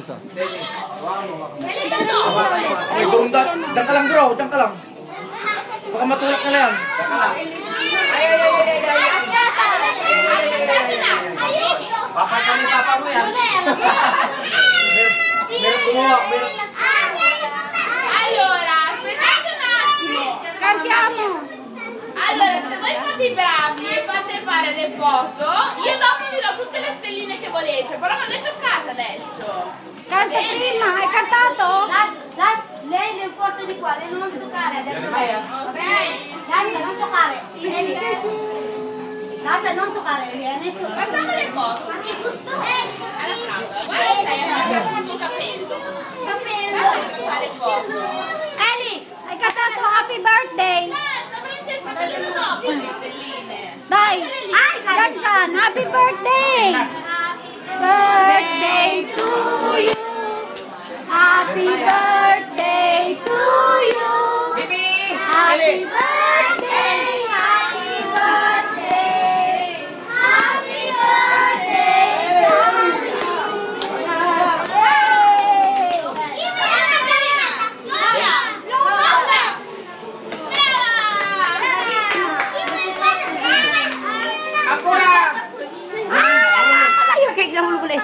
isa. Ay, doon ka lang bro, diyan ka lang. Baka matulak na lang. Diyan ka lang. Papagkanin papa mo yan. Meron gumawa, meron. Allora, aspettate un attimo. Cantiamo. Allora, se voi fate i bravi e fate fare le foto, io dopo vi do tutte le stelline che volete, però non le toccate adesso. Canta prima, hai cantato? Lei le porta di qua, lei non toccare adesso. Ok? Lascia, non toccare. Lascia, non toccare, nessuno. Facciamo le foto. Che gusto? Alla fravola. Guarda, stai attaccando il tuo capello. Fa le foto. Eli, hai cantato Happy Birthday. Dai, Janjan, Happy Birthday. Birthday to you. Happy birthday to you. Happy birthday, happy birthday. Happy birthday to you. Ayo, kayak dahulu boleh.